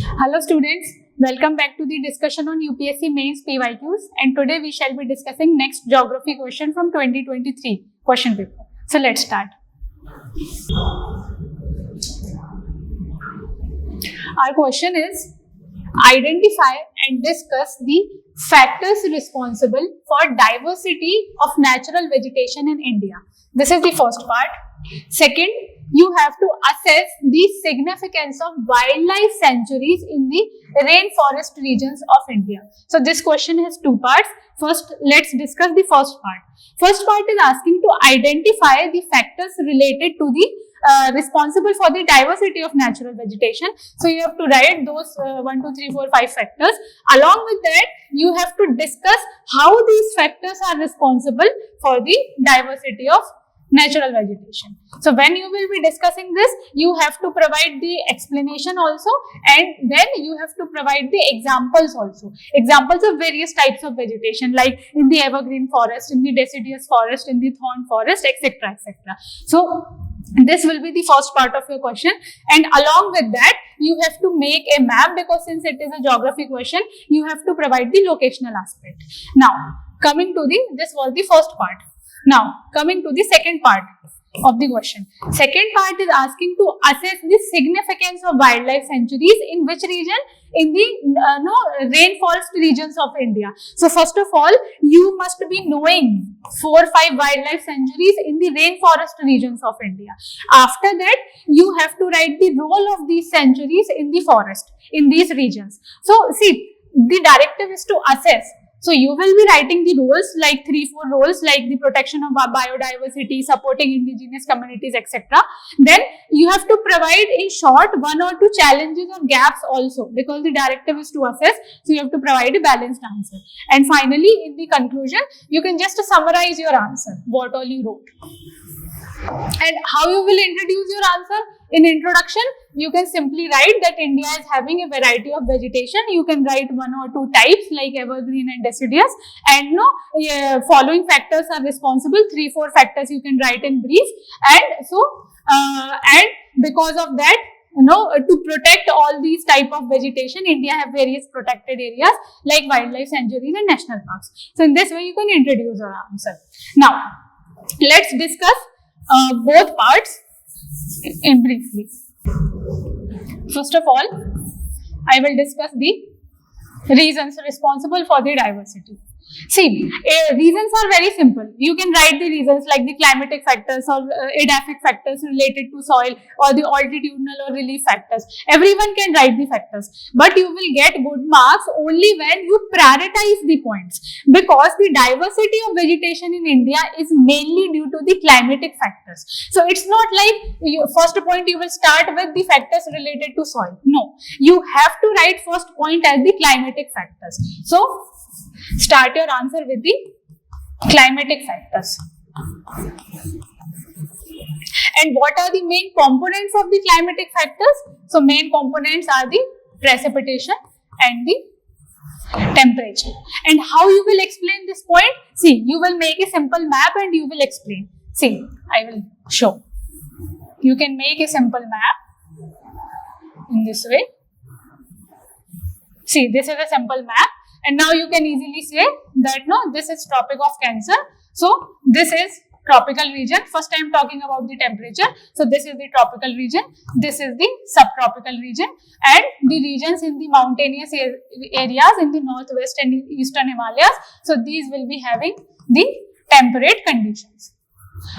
Hello students, welcome back to the discussion on UPSC Mains PYQs, and today we shall be discussing next geography question from 2023 question paper. So let's start. Our question is, identify and discuss the factors responsible for diversity of natural vegetation in India. This is the first part. Second, you have to assess the significance of wildlife sanctuaries in the rainforest regions of India. So this question has two parts. First, let's discuss the first part. First part is asking to identify the factors related to the responsible for the diversity of natural vegetation. So you have to write those 1, 2, 3, 4, 5 factors. Along with that, you have to discuss how these factors are responsible for the diversity of natural vegetation. So when you will be discussing this, you have to provide the explanation also, and then you have to provide the examples also. Examples of various types of vegetation, like in the evergreen forest, in the deciduous forest, in the thorn forest, etc., etc. So this will be the first part of your question, and along with that, you have to make a map, because since it is a geography question, you have to provide the locational aspect. Now, coming to this was the first part. Now, coming to the second part of the question. Second part is asking to assess the significance of wildlife sanctuaries in which region? In the rainforest regions of India. So, first of all, you must be knowing 4 or 5 wildlife sanctuaries in the rainforest regions of India. After that, you have to write the role of these sanctuaries in the forest, in these regions. So, see, the directive is to assess. So you will be writing the roles, like 3-4 roles, like the protection of biodiversity, supporting indigenous communities, etc. Then you have to provide in short 1 or 2 challenges or gaps also, because the directive is to assess. So you have to provide a balanced answer. And finally, in the conclusion, you can just summarize your answer, what all you wrote. And how you will introduce your answer? In introduction, you can simply write that India is having a variety of vegetation. You can write 1 or 2 types like evergreen and deciduous, and following factors are responsible. 3-4 factors you can write in brief, and so and because of that, to protect all these type of vegetation, India have various protected areas like wildlife sanctuaries and national parks. So in this way, you can introduce your answer. Now, let's discuss both parts in briefly. First of all, I will discuss the reasons responsible for the diversity. See, reasons are very simple. You can write the reasons like the climatic factors or edaphic factors related to soil, or the altitudinal or relief factors. Everyone can write the factors, but you will get good marks only when you prioritize the points, because the diversity of vegetation in India is mainly due to the climatic factors. So it's not like first point you will start with the factors related to soil. No, you have to write first point as the climatic factors. So start your answer with the climatic factors. And what are the main components of the climatic factors? So main components are the precipitation and the temperature. And how you will explain this point? See, you will make a simple map and you will explain. See, I will show. You can make a simple map in this way. See, this is a simple map. And now you can easily say that this is Tropic of Cancer. So this is tropical region. First I am talking about the temperature. So this is the tropical region. This is the subtropical region, and the regions in the mountainous areas in the northwest and eastern Himalayas. So these will be having the temperate conditions.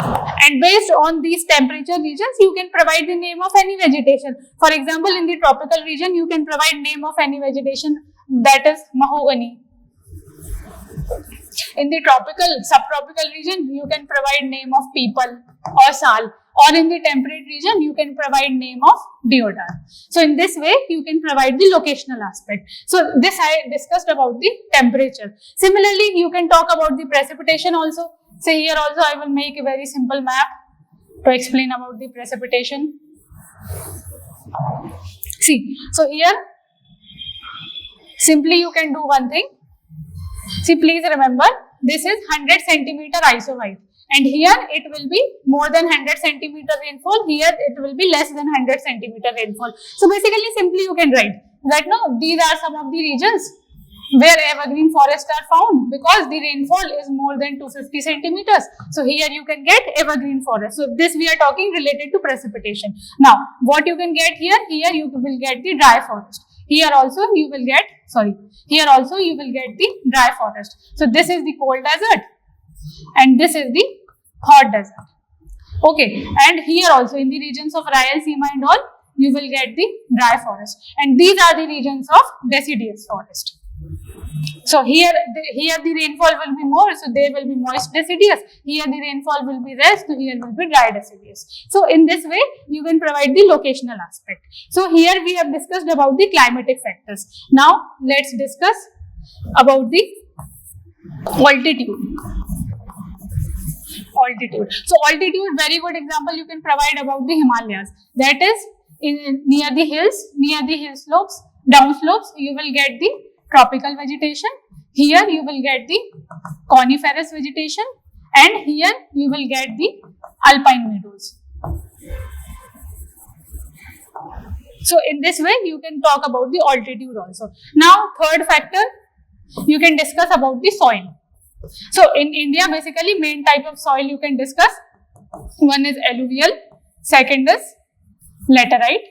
And based on these temperature regions, you can provide the name of any vegetation. For example, in the tropical region, you can provide name of any vegetation, that is mahogany. In the subtropical region, you can provide name of peepal or sal. Or in the temperate region, you can provide name of deodar. So in this way, you can provide the locational aspect. So this I discussed about the temperature. Similarly, you can talk about the precipitation also. So here also I will make a very simple map to explain about the precipitation. See, so here simply you can do one thing. See, please remember, this is 100 centimeter ISO height, and here it will be more than 100 centimeter rainfall, here it will be less than 100 centimeter rainfall. So basically simply you can write that no, these are some of the regions where evergreen forests are found because the rainfall is more than 250 centimeters. So here you can get evergreen forest. So this we are talking related to precipitation. Now what you can get here you will get the dry forest. Here also you will get the dry forest. So this is the cold desert and this is the hot desert. Okay, and here also in the regions of Rayalaseema and all, you will get the dry forest, and these are the regions of deciduous forest. So here the rainfall will be more, so there will be moist deciduous. Here the rainfall will be less, so here will be dry deciduous. So in this way, you can provide the locational aspect. So here we have discussed about the climatic factors. Now let's discuss about the altitude. So altitude, very good example you can provide about the Himalayas. That is near the hill slopes, down slopes, you will get the tropical vegetation. Here you will get the coniferous vegetation, and here you will get the alpine meadows. So in this way you can talk about the altitude also. Now third factor, you can discuss about the soil. So in India, basically main type of soil you can discuss. One is alluvial, second is laterite,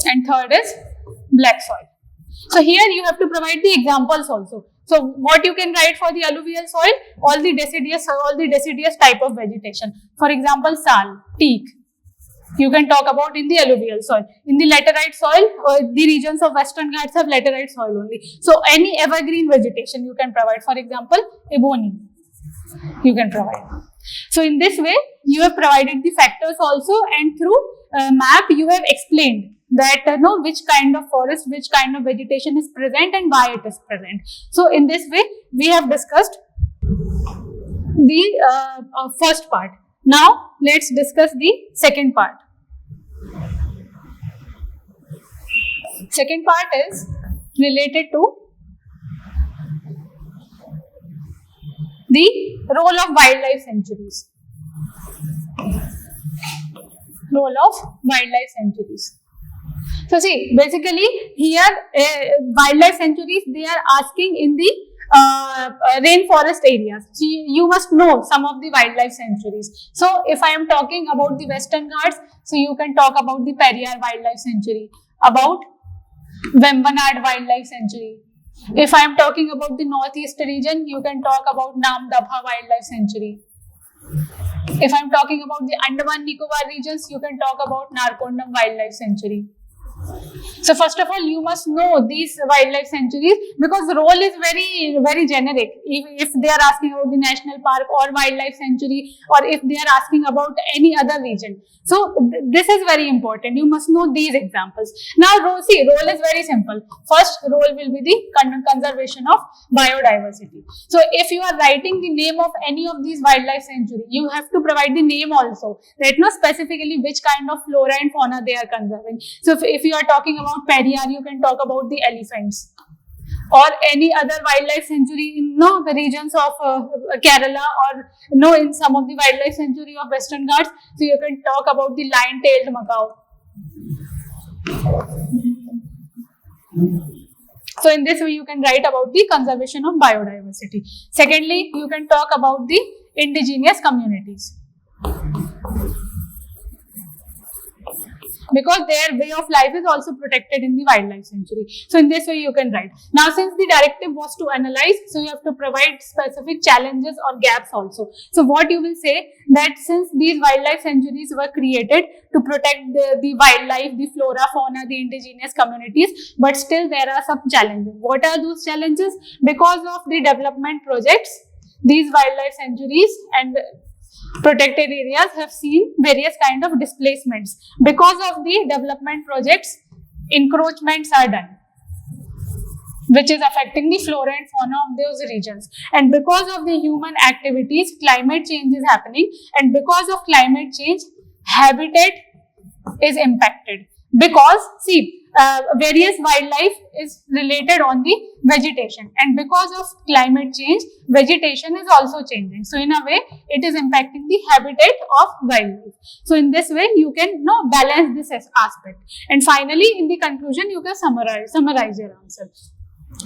and third is black soil. So here you have to provide the examples also. So what you can write for the alluvial soil? All the deciduous type of vegetation. For example, sal, teak. You can talk about in the alluvial soil. In the laterite soil, the regions of Western Ghats have laterite soil only. So any evergreen vegetation you can provide. For example, ebony, you can provide. So in this way, you have provided the factors also, and through map you have explained that which kind of forest, which kind of vegetation is present and why it is present. So in this way, we have discussed the first part. Now let's discuss the second part. Second part is related to the role of wildlife sanctuaries. So see, basically here wildlife sanctuaries, they are asking in the rainforest areas. So you must know some of the wildlife sanctuaries. So if I am talking about the Western Ghats, so you can talk about the Periyar Wildlife Sanctuary, about Vembanad Wildlife Sanctuary. If I am talking about the northeast region, you can talk about Namdabha Wildlife Sanctuary. If I am talking about the Andaman Nicobar regions, you can talk about Narkondam Wildlife Sanctuary. So first of all, you must know these wildlife sanctuaries, because the role is very generic. If they are asking about the national park or wildlife sanctuary, or if they are asking about any other region. So this is very important. You must know these examples. Now role is very simple. First role will be the conservation of biodiversity. So if you are writing the name of any of these wildlife sanctuary, you have to provide the name also, that specifically which kind of flora and fauna they are conserving. So if you are talking about Periyar, you can talk about the elephants, or any other wildlife sanctuary in the regions of Kerala, or in some of the wildlife sanctuary of Western Ghats. So you can talk about the lion-tailed macaw. So in this way you can write about the conservation of biodiversity. Secondly, you can talk about the indigenous communities, because their way of life is also protected in the wildlife sanctuary. So in this way you can write. Now since the directive was to analyze, so you have to provide specific challenges or gaps also. So what you will say, that since these wildlife sanctuaries were created to protect the wildlife, the flora, fauna, the indigenous communities, but still there are some challenges. What are those challenges? Because of the development projects, these wildlife sanctuaries and protected areas have seen various kind of displacements. Because of the development projects, encroachments are done, which is affecting the flora and fauna of those regions. And because of the human activities, climate change is happening, and because of climate change, habitat is impacted. Because see, various wildlife is related on the vegetation, and because of climate change, vegetation is also changing. So in a way, it is impacting the habitat of wildlife. So in this way, you can balance this aspect. And finally, in the conclusion, you can summarize your answer.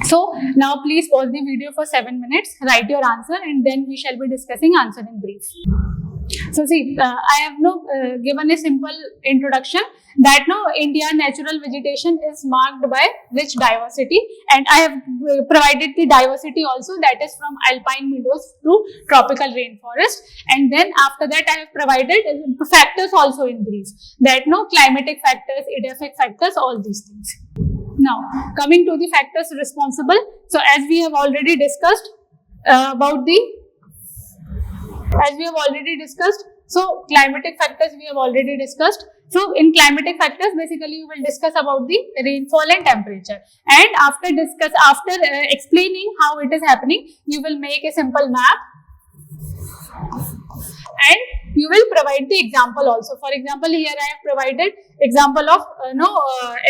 So now please pause the video for 7 minutes, write your answer, and then we shall be discussing answer in brief. So see, I have given a simple introduction that India natural vegetation is marked by rich diversity, and I have provided the diversity also, that is from alpine meadows to tropical rainforest, and then after that I have provided factors also in brief, that climatic factors, edaphic factors, all these things. Now coming to the factors responsible, so as we have already discussed so climatic factors we have already discussed. So in climatic factors, basically we will discuss about the rainfall and temperature, and after explaining how it is happening, you will make a simple map and you will provide the example also. For example, here I have provided example of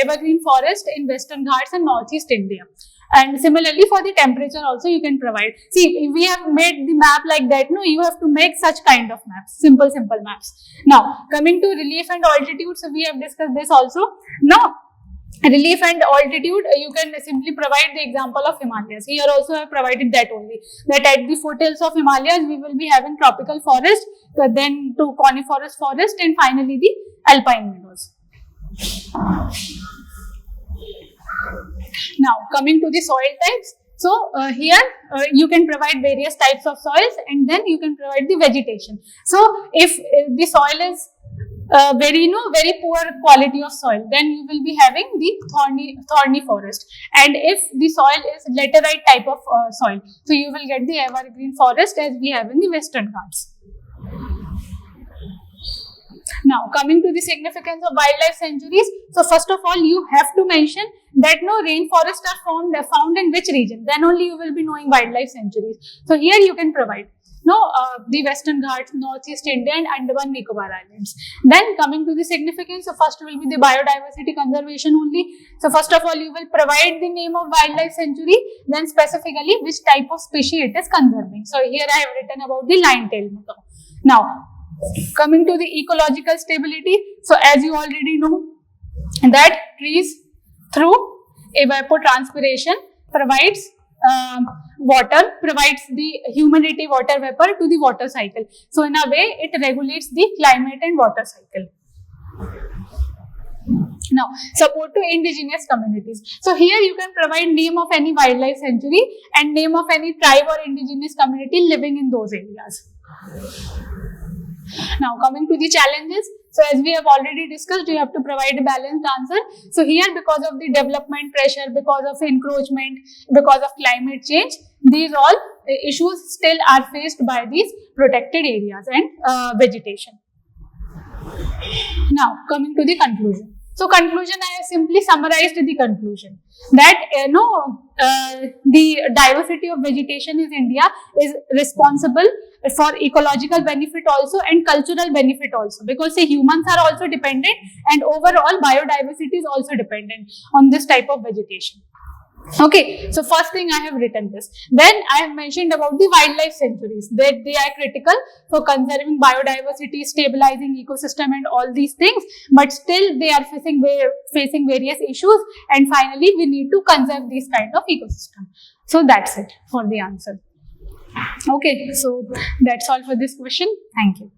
evergreen forest in Western Ghats and Northeast India. And similarly for the temperature also you can provide. See, we have made the map like that. You have to make such kind of maps, simple maps. Now coming to relief and altitude, so we have discussed this also. Now relief and altitude, you can simply provide the example of Himalayas. Here also I have provided that only, that at the foothills of Himalayas we will be having tropical forest, then to coniferous forest, and finally the alpine meadows. Now coming to the soil types, so here you can provide various types of soils, and then you can provide the vegetation. So if the soil is very poor quality of soil, then you will be having the thorny forest, and if the soil is laterite type of soil, so you will get the evergreen forest as we have in the Western Ghats. Now coming to the significance of wildlife sanctuaries, so first of all you have to mention that rainforests are found in which region, then only you will be knowing wildlife sanctuaries. So here you can provide the Western Ghats, Northeast India, and Andaman Nicobar Islands. Then coming to the significance, so first will be the biodiversity conservation only. So first of all you will provide the name of wildlife sanctuary, then specifically which type of species it is conserving. So here I have written about the lion-tailed macaw. Now coming to the ecological stability, so as you already know that trees through evapotranspiration provides water, provides the humidity water vapor to the water cycle. So in a way it regulates the climate and water cycle. Now support to indigenous communities. So here you can provide name of any wildlife sanctuary and name of any tribe or indigenous community living in those areas. Now coming to the challenges, so as we have already discussed, you have to provide a balanced answer. So here, because of the development pressure, because of encroachment, because of climate change, these all issues still are faced by these protected areas and vegetation. Now coming to the conclusion. So conclusion, I have simply summarized the conclusion that the diversity of vegetation in India is responsible for ecological benefit also and cultural benefit also, because say humans are also dependent and overall biodiversity is also dependent on this type of vegetation. Okay, so first thing I have written this. Then I have mentioned about the wildlife sanctuaries, that they are critical for conserving biodiversity, stabilizing ecosystem and all these things, but still they are facing various issues, and finally we need to conserve these kind of ecosystem. So that's it for the answer. Okay, so that's all for this question. Thank you.